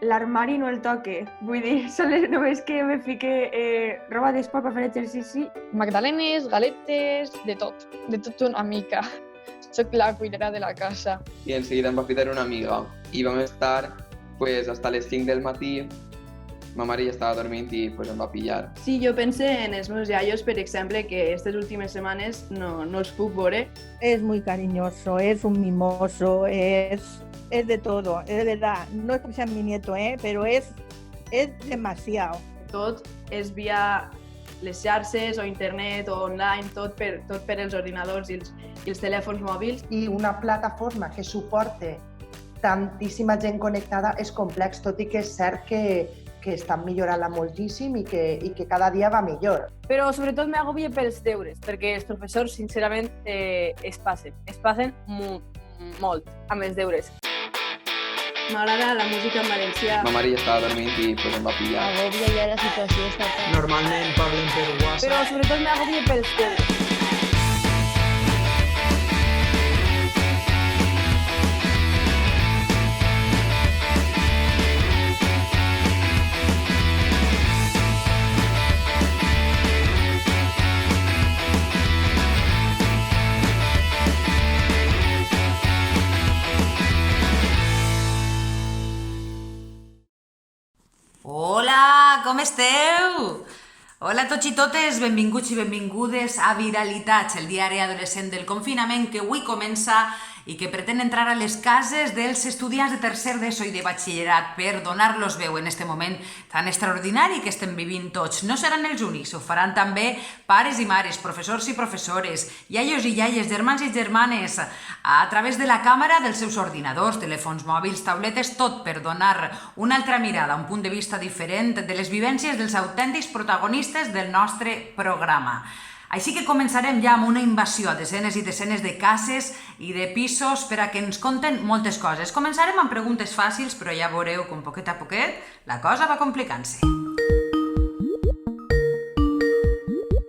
l'armari no el toque. Vull dir, només que me fique roba d'esport per fer exercici. Magdalenes, galetes, de tot una mica. Soc la cuinera de la casa. Y enseguida em va ficar una amiga. Y vam estar pues, hasta les 5 del matí. Ma mare ja estava dormint i pues, em va pillar. Sí, jo pense en els meus iaios, per exemple, que aquestes últimes setmanes no els puc veure. Es muy cariñoso, es un mimoso, es de todo, es verdad. No es que sea mi nieto, pero es demasiado. Tot és via les xarxes o internet o online, tot per els ordinadors i els telèfons mòbils. I una plataforma que suporte tantíssima gent connectada és complex, tot i que és cert que estan millorant-la moltíssim i que cada dia va millor. Però sobretot m'agobia pels deures, perquè els professors, sincerament, es passen molt amb els deures. M'agrada la música en valencià. Ma mare ja estava dormint i pues, em va pillar. Agòbia ja la situació està... Normalment parlen per WhatsApp. Però sobretot m'agobia pels deures. Hola, com esteu? Hola a tots i totes, benvinguts i benvingudes a Viralitats, el diari adolescent del confinament que avui comença i que pretén entrar a les cases dels estudiants de tercer d'ESO i de batxillerat per donar-los veu en este moment tan extraordinari que estem vivint tots. No seran els únics, ho faran també pares i mares, professors i professores, iaios i iaies, germans i germanes, a través de la càmera dels seus ordinadors, telèfons mòbils, tauletes, tot per donar una altra mirada, un punt de vista diferent de les vivències dels autèntics protagonistes del nostre programa. Així que començarem ja amb una invasió a desenes i desenes de cases i de pisos per a que ens conten moltes coses. Començarem amb preguntes fàcils, però ja veureu com poquet a poquet la cosa va complicant-se.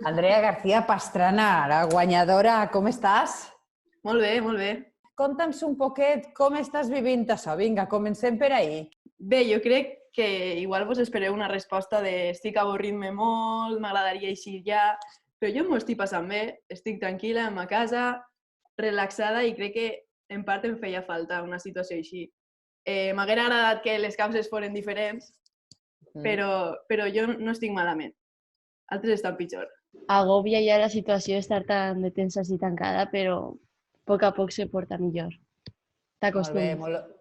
Andrea García Pastrana, la guanyadora, com estàs? Molt bé, molt bé. Conta'ns un poquet com estàs vivint això. Vinga, comencem per ahir. Bé, jo crec que igual vos espereu una resposta de estic avorrint-me molt, m'agradaria eixir ja, però jo m'ho estic passant bé, estic tranquil·la en ma casa, relaxada i crec que en part em feia falta una situació així. M'haguera agradat que les causes foren diferents, però jo no estic malament. Altres estan pitjor. Agòbia ja la situació estar tan de tensa i tancada, però a poc se porta millor. T'acostumes. Molt bé,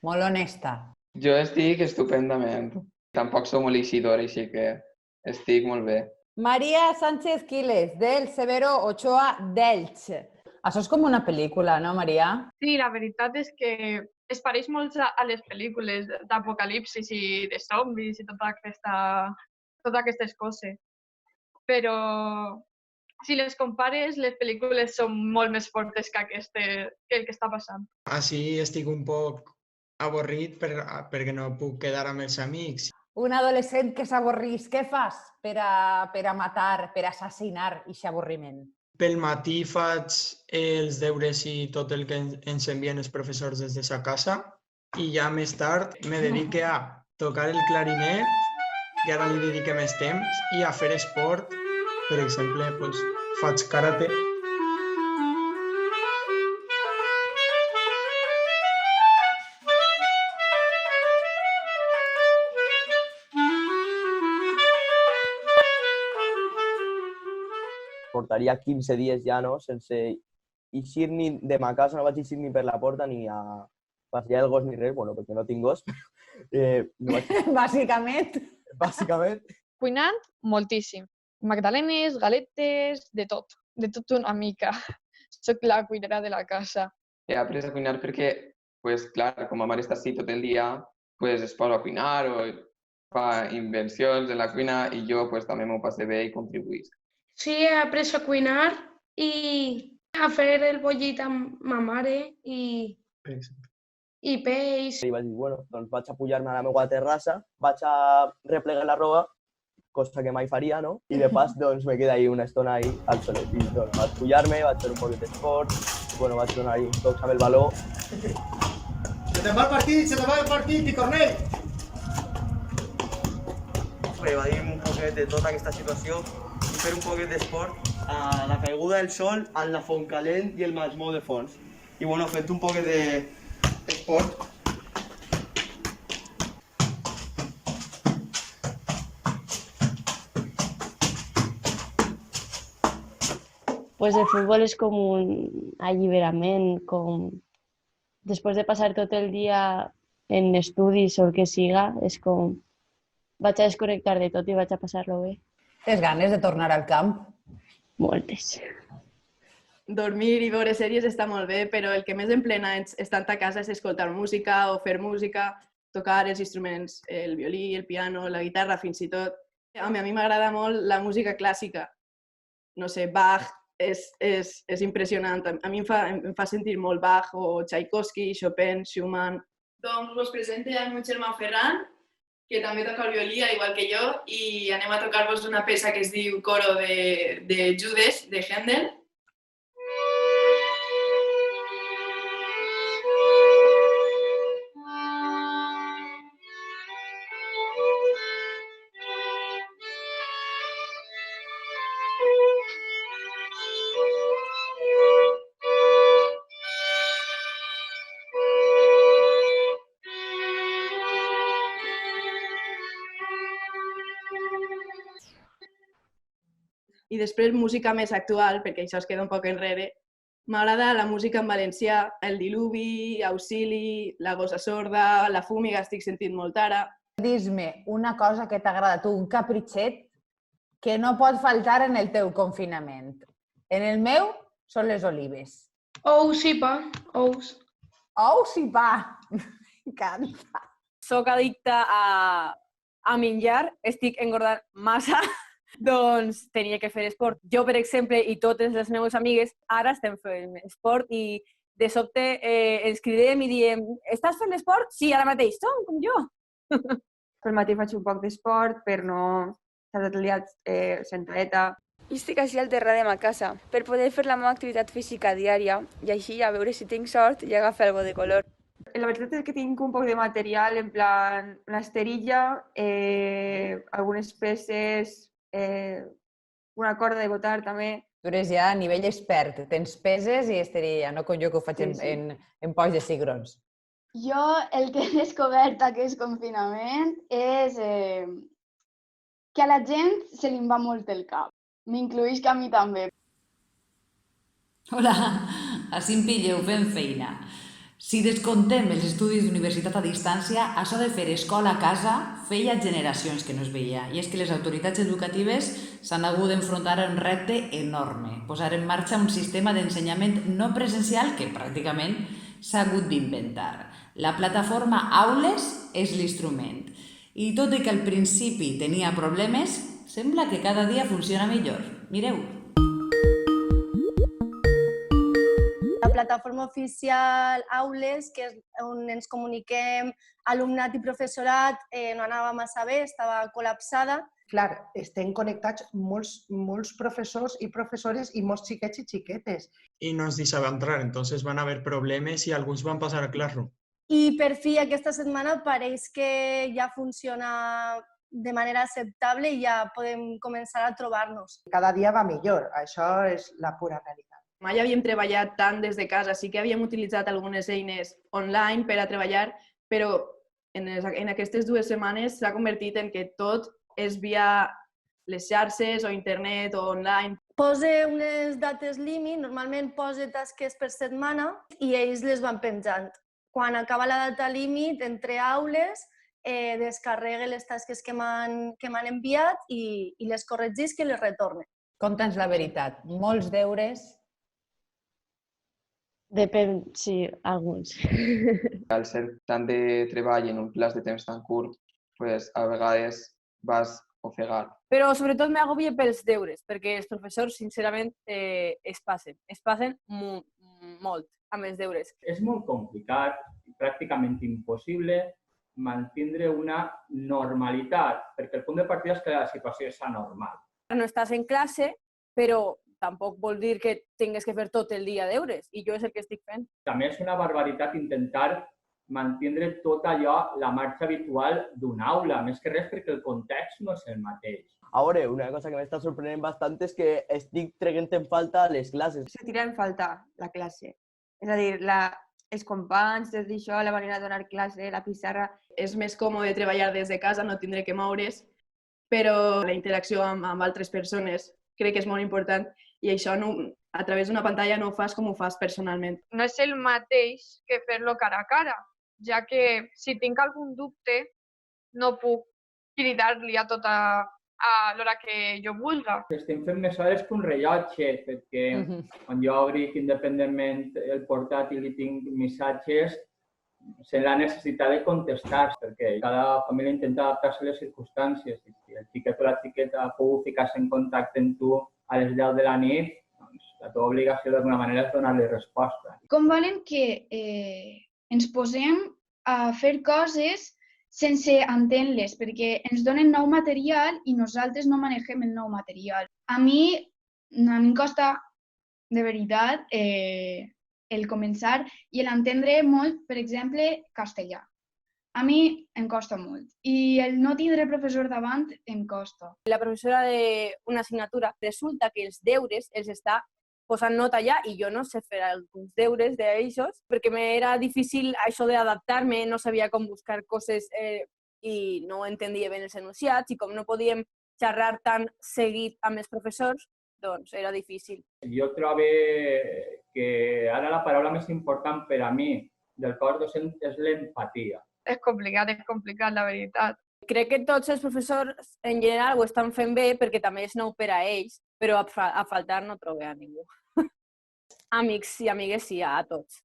molt honesta. Jo estic estupendament. Tampoc som molt eixidora, així que estic molt bé. Maria Sánchez Quiles, del Severo Ochoa d'Elx. Això és com una pel·lícula, no, Maria? Sí, la veritat és que es pareix molt a les pel·lícules d'apocalipsis i de zombis i totes aquestes coses. Però si les compares, les pel·lícules són molt més fortes que el que està passant. Així estic un poc avorrit perquè no puc quedar amb els amics. Un adolescent que s'avorrís, què fas per a matar, per assassinar aquest avorriment? Pel matí faig els deures i tot el que ens envien els professors des de sa casa i ja més tard me dedique a tocar el clarinet, que ara li dedique més temps, i a fer esport. Per exemple, faig karate. Portaria 15 dies ja, no?, sense eixir ni de ma casa, no vaig eixir ni per la porta ni a passejar el gos ni res, bueno, perquè no tinc gos. Bàsicament. Bàsicament. Cuinant, moltíssim. Magdalenes, galetes, de tot una mica. Soc la cuinera de la casa. He après a cuinar perquè, pues, clar, com ma mare està així tot el dia, pues, es posa a cuinar o fa invencions en la cuina i jo pues, també m'ho passe bé i contribuïsc. Sí, he après a cuinar i a fer el bollit amb ma mare i peix. I vaig dir, bueno, doncs vaig a pujar-me a la meva terrassa, vaig a replegar la roba, cosa que mai faria, no? I de pas, doncs, me queda ahí una estona ahí al solet. I doncs, vaig pujar-me, vaig fer un poquet d'esport, bueno, vaig donar ahí un toc amb el baló. Se te'n va el partit, Picornell! per evadir un poquet de tota aquesta situació i fer un poquet d'esport a la caiguda del sol, amb la font calent i el masmó de fons. I bueno, fent un poquet d'esport. Pues el fútbol és com un alliberament, com després de passar tot el dia en estudis o el que siga, és com vaig a desconnectar de tot i vaig a passar-lo bé. Tens ganes de tornar al camp? Moltes. Dormir i veure sèries està molt bé, però el que més em plena estant a casa és escoltar música o fer música, tocar els instruments, el violí, el piano, la guitarra, fins i tot. A mi m'agrada molt la música clàssica. No sé, Bach és impressionant. A mi em fa sentir molt Bach o Tchaikovsky, Chopin, Schumann. Doncs us presento el meu germà Ferran, que també toca el violí, igual que jo, i anem a tocar-vos una peça que es diu Coro de Judes, de Händel. I després música més actual, perquè això es queda un poc enrere. M'agrada la música en valencià, el Diluvi, Auxili, la Gossa Sorda, la Fúmiga, estic sentint molt ara. Dis-me una cosa que t'agrada a tu, un capritxet que no pot faltar en el teu confinament. En el meu són les olives. Ous i pa, ous. Ous i pa, m'encanta. Soc addicta a menjar, estic engordant massa. Doncs tenia que fer esport. Jo, per exemple, i totes les meves amigues, ara estem fent esport i de sobte ens cridem i diem «Estàs fent esport?» «Sí, ara mateix, som com jo!» Pel matí faig un poc d'esport per no estar tot el dia sentadeta. I estic així al terrat de ma casa per poder fer la meva activitat física diària i així a veure si tinc sort i agafar alguna de color. La veritat és que tinc un poc de material, en plan una esterilla, algunes peces, una corda de botar també. Tu eres ja a nivell expert, tens peses i esterilla, no com jo que ho faig en pocs de cigrons. Jo el que he descobert aquest confinament és que a la gent se li va molt el cap. M'incloïsc a mi també. Hola, així em pilleu fent feina. Si descontem els estudis d'universitat a distància, això de fer escola a casa feia generacions que no es veia. I és que les autoritats educatives s'han hagut d'enfrontar a un repte enorme, posar en marxa un sistema d'ensenyament no presencial que pràcticament s'ha hagut d'inventar. La plataforma Aules és l'instrument. I tot i que al principi tenia problemes, sembla que cada dia funciona millor. Mireu. La plataforma oficial Aules, que és on ens comuniquem alumnat i professorat, no anava massa bé, estava col·lapsada. Clar, estem connectats molts professors i professores i molts xiquets i xiquetes. Y no ens deixava entrar, entonces van a haver problemes i alguns van passar a Classroom. I per fi aquesta setmana pareix que ja funciona de manera acceptable i ja podem començar a trobar-nos. Cada dia va millor, això és la pura realitat. Mai havíem treballat tant des de casa, sí que havíem utilitzat algunes eines online per a treballar, però en aquestes 2 setmanes s'ha convertit en que tot és via les xarxes o internet o online. Posa unes dates límit, normalment posa tasques per setmana i ells les van penjant. Quan acaba la data límit, entre aules, descarregue les tasques que m'han enviat i les corregís i les retorne. Conta'ns la veritat, molts deures? Depèn, sí, alguns. Al ser tant de treball en un plaç de temps tan curt, pues, a vegades vas ofegat. Però sobretot m'agobia pels deures, perquè els professors, sincerament, es passen molt amb els deures. És molt complicat i pràcticament impossible mantindre una normalitat, perquè el punt de partida és que la situació és anormal. No estàs en classe, però tampoc vol dir que tingues que fer tot el dia deures, i jo és el que estic fent. També és una barbaritat intentar mantindre tot allò, la marxa habitual d'una aula, més que res perquè el context no és el mateix. A veure, una cosa que m'està sorprenent bastant és que estic traient en falta les classes. Se tira en falta la classe. És a dir, els companys, tot això, la manera de donar classe, la pissarra... És més còmode treballar des de casa, no tindre que moure's, però la interacció amb altres persones crec que és molt important i això a través d'una pantalla no ho fas com ho fas personalment. No és el mateix que fer-lo cara a cara, ja que si tinc algun dubte no puc cridar-li a tota a l'hora que jo vulga. Estem fent més hores que un rellotge, perquè quan jo obric independentment el portàtil i tinc missatges, sent la necessitat de contestar, perquè cada família intenta adaptar-se a les circumstàncies. I si el xiquet o la xiqueta pugui ficar-se en contacte amb tu a les 10 de la nit, doncs la teva obligació d'alguna manera és donar-li resposta. Com volen que ens posem a fer coses sense entendre-les, perquè ens donen nou material i nosaltres no manegem el nou material. A mi em costa, de veritat, el començar i l'entendre molt, per exemple, castellà. A mi em costa molt. I el no tindre professor davant em costa. La professora d'una assignatura resulta que els deures els està posant nota allà i jo no sé fer alguns deures d'aixòs perquè m'era difícil això d'adaptar-me, no sabia com buscar coses i no entendia bé els enunciats i com no podíem xerrar tan seguit amb els professors, doncs era difícil. Jo trobo que ara la paraula més important per a mi del cos docent és l'empatia. És complicat, la veritat. Crec que tots els professors en general ho estan fent bé perquè també és nou per a ells, però a faltar no trobo a ningú. Amics i amigues sí, a tots.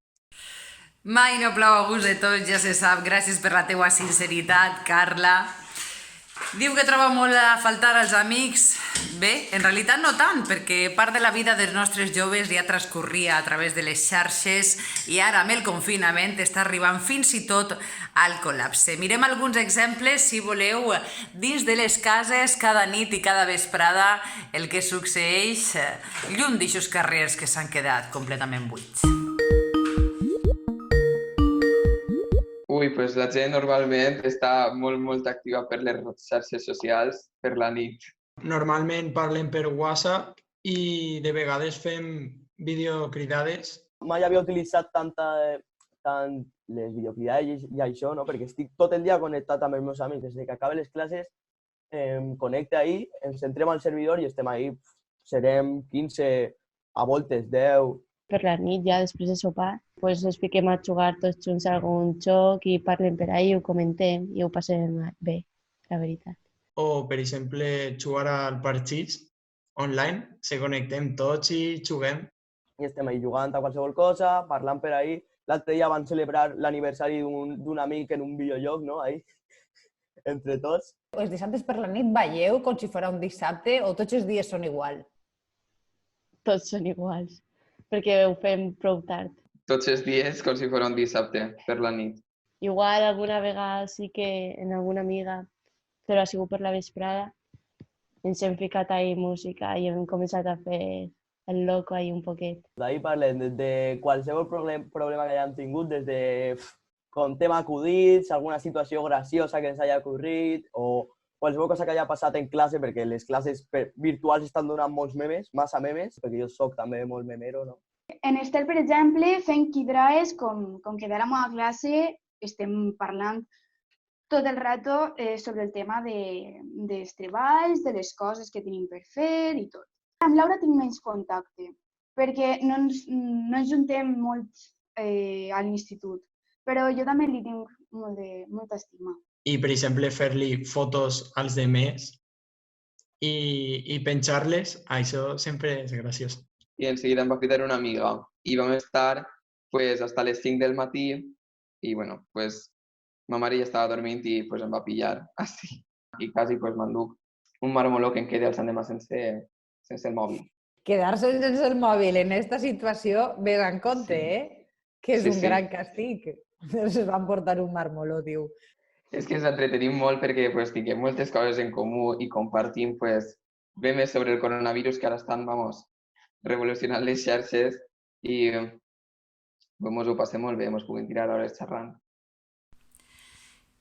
Mai no plou a gust de tots, ja se sap. Gràcies per la teua sinceritat, Carla. Diu que troba molt a faltar als amics. Bé, en realitat no tant, perquè part de la vida dels nostres joves ja transcorria a través de les xarxes i ara amb el confinament està arribant fins i tot al col·lapse. Mirem alguns exemples, si voleu, dins de les cases, cada nit i cada vesprada, el que succeeix lluny d'aixos carrers que s'han quedat completament buits. Ui, doncs la gent normalment està molt activa per les xarxes socials per la nit. Normalment parlem per WhatsApp i de vegades fem videocridades. Mai havia utilitzat tant les videocridades i això, no? Perquè estic tot el dia connectat amb els meus amics. Des que acaben les classes em connecte ahí, ens entrem al servidor i estem ahí. Serem 15, a voltes 10. Per la nit, ja després de sopar, ens fiquem a jugar tots junts a algun joc i parlem per ahí, ho comentem i ho passem bé, la veritat. O, per exemple, jugar al partits online, se connectem tots i juguem. I estem ahí jugant a qualsevol cosa, parlant per ahí. L'altre dia van celebrar l'aniversari d'un amic en un videojoc, no? Ahí, entre tots. Els dissabtes per la nit balleu com si fos un dissabte o tots els dies són igual? Tots són iguals, perquè ho fem prou tard. Tots els dies com si fos un dissabte per la nit. Igual alguna vegada sí que en alguna amiga, però ha sigut per la vesprada, ens hem ficat ahí música i hem començat a fer el loco ahí un poquet. D'ahí parlem de qualsevol problema que hayam tingut, des de contem acudits, alguna situació graciosa que ens hagi ocorrit o qualsevol cosa que hagi passat en classe, perquè les classes virtuals estan donant molts memes, massa memes, perquè jo soc també molt memero, no? En Estel, per exemple, fem quidraes, com que de la meva classe estem parlant tot el rato sobre el tema dels treballs, de les coses que tenim per fer i tot. Amb Laura tinc menys contacte, perquè no ens juntem molt a l'institut, però jo també li tinc molta estima. I, per exemple, fer-li fotos als demés i penjar-les, això sempre és graciós. I en seguida em va cridar una amiga i vam estar hasta les 5 del matí i bueno, ma mare ja estava dormint i em va pillar així. I quasi m'enduc un marmoló que em quedi al Sant Demà sense el mòbil. Quedar-se sense el mòbil en aquesta situació, ves en compte, que és un gran castig. Es van portar un marmoló, diu. És que ens entretenim molt perquè tinguem moltes coses en comú i compartim memes sobre el coronavirus que ara estan, revolucionant les xarxes i ho passem molt bé, ens puguem tirar hores xerrant.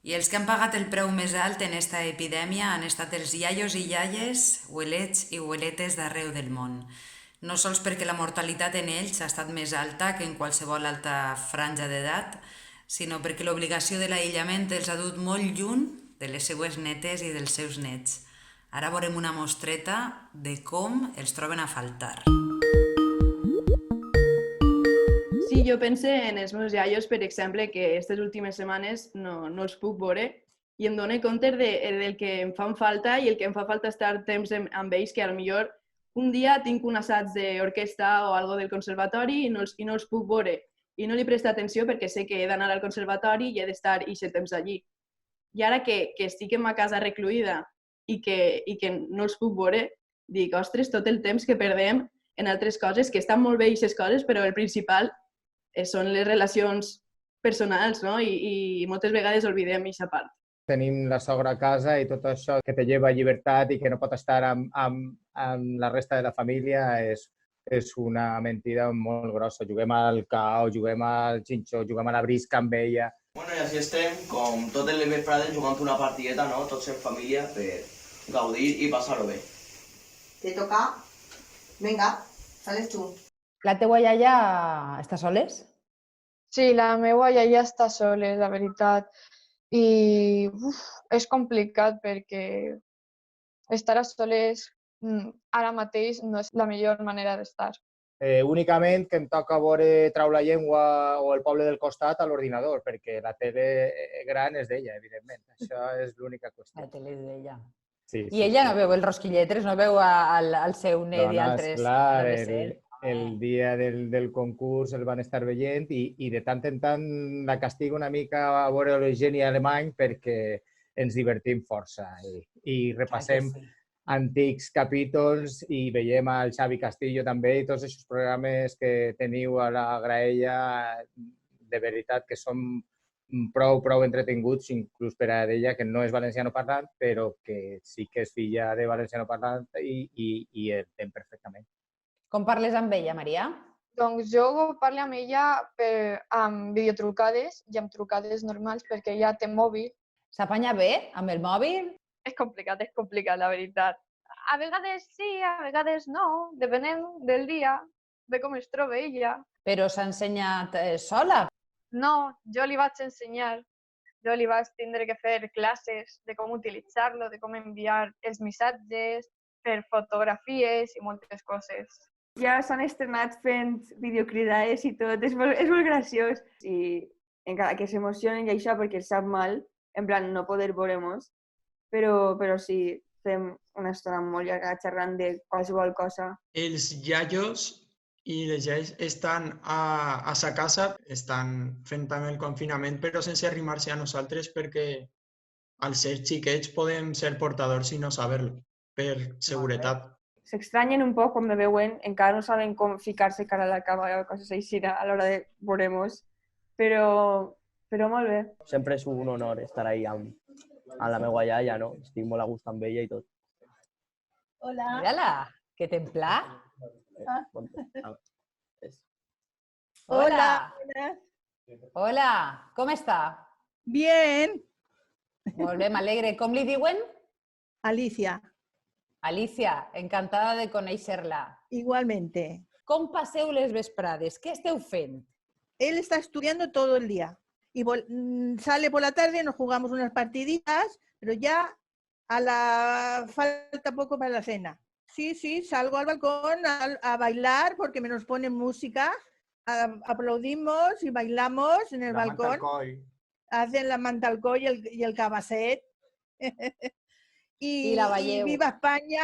I els que han pagat el preu més alt en esta epidèmia han estat els iaios i iaies, huelets i hueletes d'arreu del món. No sols perquè la mortalitat en ells ha estat més alta que en qualsevol altra franja d'edat, sinó perquè l'obligació de l'aïllament els ha dut molt lluny de les seues netes i dels seus nets. Ara veurem una mostreta de com els troben a faltar. Sí, jo pense en els meus iaios, per exemple, que aquestes últimes setmanes no els puc veure i em dono compte del que em fan falta i el que em fa falta estar temps amb ells, que potser un dia tinc un assaig d'orquestra o algo del conservatori i no els puc veure. I no li presto atenció perquè sé que he d'anar al conservatori i he d'estar aquest temps allí. I ara que estic en ma casa recluïda i que no els puc veure, dic, ostres, tot el temps que perdem en altres coses, que estan molt bé aquestes coses, però el principal són les relacions personals, no? I moltes vegades oblidem aquesta part. Tenim la sogra a casa i tot això que te lleva llibertat i que no pot estar amb la resta de la família és una mentida molt grossa. Juguem al cao, juguem al xinxó, juguem a la brisca amb ella. Bueno, i així estem, com totes les vesprades, jugant una partideta, no? Tots en família, per gaudir i passar-ho bé. Te toca. Vinga, sales tu. La teua iaia està soles? Sí, la meva iaia està sola, la veritat. I és complicat perquè estar a soles ara mateix no és la millor manera d'estar. Únicament que em toca veure Trau la llengua o El poble del costat a l'ordinador, perquè la tele gran és d'ella, evidentment. Això és l'única qüestió. La tele és d'ella. Sí, I ella no veu el Rosquilletres, no veu al seu net i altres... Clar, el dia del concurs el van estar veient i de tant en tant la castigo una mica a veure l'Eugeni alemany perquè ens divertim força i repassem antics capítols i veiem el Xavi Castillo també i tots aquests programes que teniu a la graella, de veritat que són prou entretinguts, inclús per a ella, que no és valenciano parlant, però que sí que és filla de valenciano parlant i entén perfectament. Com parles amb ella, Maria? Doncs jo parlo amb ella amb videotrucades i amb trucades normals perquè ella té mòbil. S'apanya bé amb el mòbil? És complicat, la veritat. A vegades sí, a vegades no, depenent del dia, de com es troba ella. Però s'ha ensenyat sola? No, jo li vaig ensenyar. Jo li vaig tindre que fer classes de com utilitzar-lo, de com enviar els missatges, fer fotografies i moltes coses. Ja s'han estrenat fent videocridades i tot, és molt graciós. I encara que s'emocionen i això perquè els sap mal, en plan no poder veure-nos, però sí, fem una estona molt llarga xerrant de qualsevol cosa. Els iaios i les iaies estan a sa casa, estan fent també el confinament, però sense arrimar-se a nosaltres perquè al ser xiquets podem ser portadors i no saber-lo, per seguretat. S'extranyen un poc quan me veuen, encara no saben com ficar-se cara a la cama o coses així a l'hora de veure-nos, però molt bé. Sempre és un honor estar ahí amb la meva iaia, no? Estic molt a gust amb ella i tot. Hola. Mira-la, que templà. Hola. Hola, com està? Bien. Molt bé, m'alegre. Com li diuen? Alicia. Alicia, encantada de conèixer-la. Igualmente. Com passeu les vesprades? Què esteu fent? Él está estudiando todo el día y sale por la tarde, nos jugamos unas partiditas, pero ya falta poco para la cena. Sí, salgo al balcón a bailar porque nos ponen música, aplaudimos y bailamos en el balcón. Hacen la mantalcoy y el cabasset. Y viva España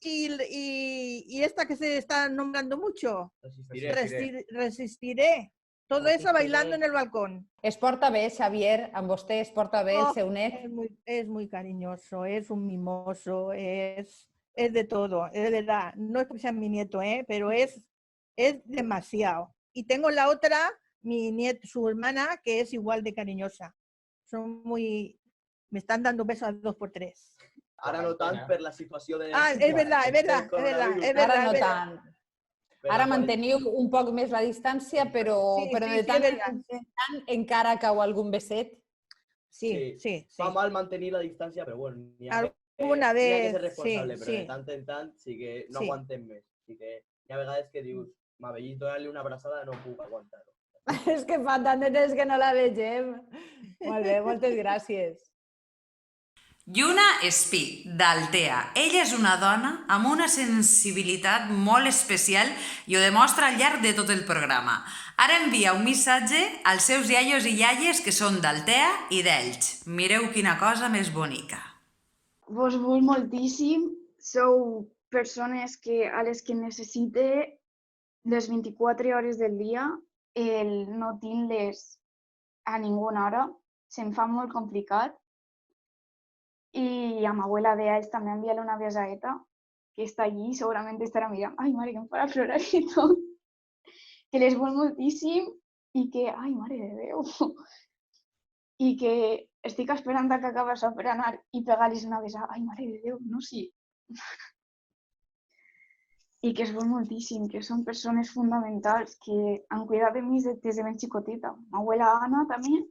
y esta que se está nombrando mucho. Resistiré. Todo eso bailando en el balcón. Es porta bé, Xavier, amb vostè es porta bé el seu net? Es muy cariñoso, es un mimoso, es de todo, es de edad. No es que sea mi nieto, pero es demasiado. Y tengo la otra, mi nieto, su hermana, que es igual de cariñosa. Me están dando besos a 2x3. Ara no tant per la situació de... és verdad. Ara no tant. Ara manteniu un poc més la distància, però de tant en tant encara cau algun beset? sí. Fa mal mantenir la distància, però bueno, n'hi ha Alguna que vez, ser responsable, sí, però de sí. tant en tant sí que no Sí. aguantem més. Sí que hi ha vegades que dius, m'avellit donar-li una abraçada, no puc aguantar-ho. És que fa tant de temps que no la vegem. Molt bé, moltes gràcies. Lluna Espí, d'Altea. Ella és una dona amb una sensibilitat molt especial i ho demostra al llarg de tot el programa. Ara envia un missatge als seus iaios i iaies que són d'Altea i d'Elx. Mireu quina cosa més bonica. Vos vull moltíssim. Sou persones a les que necessite les 24 hores del dia. No tinc-les a ninguna hora. Se'm fa molt complicat. Y a mi abuela de Elx també enviarle una besaeta, que està allí, segurament estarà mirant. Ai, mare, que em farà plorar i tot. Que les vull moltíssim i que, ai, mare de Déu, i que estic esperant que acabi això per anar i pegar-los una besada. Ai, mare de Déu, no, sí. I que es vull moltíssim, que són persones fonamentals, que han cuidat de mi des de ben xicoteta. M'abuela Ana també,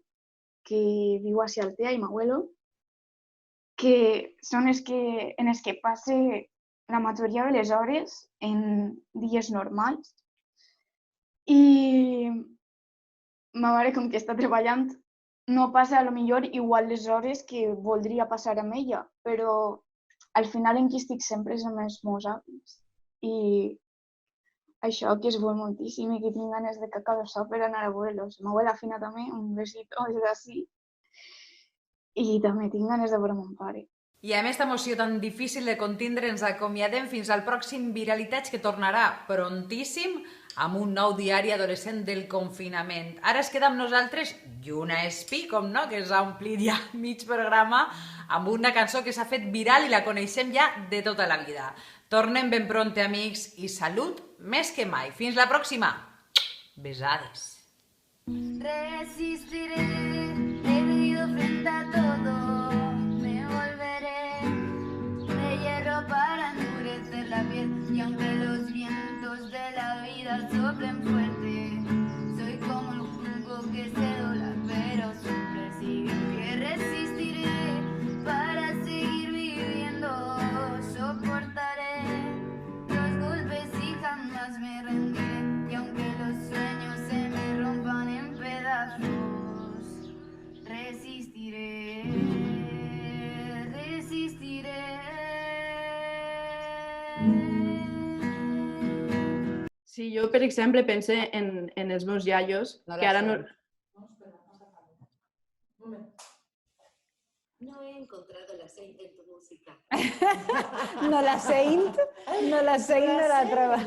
que viu a Altea, i m'abuelo, que són en els que passe la majoria de les hores en dies normals. I ma mare, com que està treballant, no passa a lo millor igual les hores que voldria passar amb ella, però al final en qui estic sempre és amb els meus avis. I això que es vol moltíssim i que tinc ganes de que acabi això per anar a veure-los. Ma abuela Fina també, un besito des d'ací. I també tinc ganes de veure mon pare. I amb aquesta emoció tan difícil de contindre ens acomiadem fins al pròxim Viralitats, que tornarà prontíssim amb un nou diari adolescent del confinament. Ara es queda amb nosaltres Lluna Espí, com no, que s'ha omplit ja mig programa amb una cançó que s'ha fet viral i la coneixem ja de tota la vida. Tornem ben pronte, amics, i salut més que mai. Fins la pròxima. Besades. Resistiré, he vivido frente a todo, me volveré de hierro para endurecer la piel, y aunque los vientos de la vida soplen fuerte, soy como el jugo que se dobla, pero siempre sigue en pie. Resistiré para seguir viviendo, soportaré los golpes y jamás me rendiré, y aunque los sueños se me rompan en pedazos, resistiré, resistiré. Sí, jo, per exemple, pense en els meus iaios, que ara no... No he encontrado la Saint en tu música. No la Saint no la troba.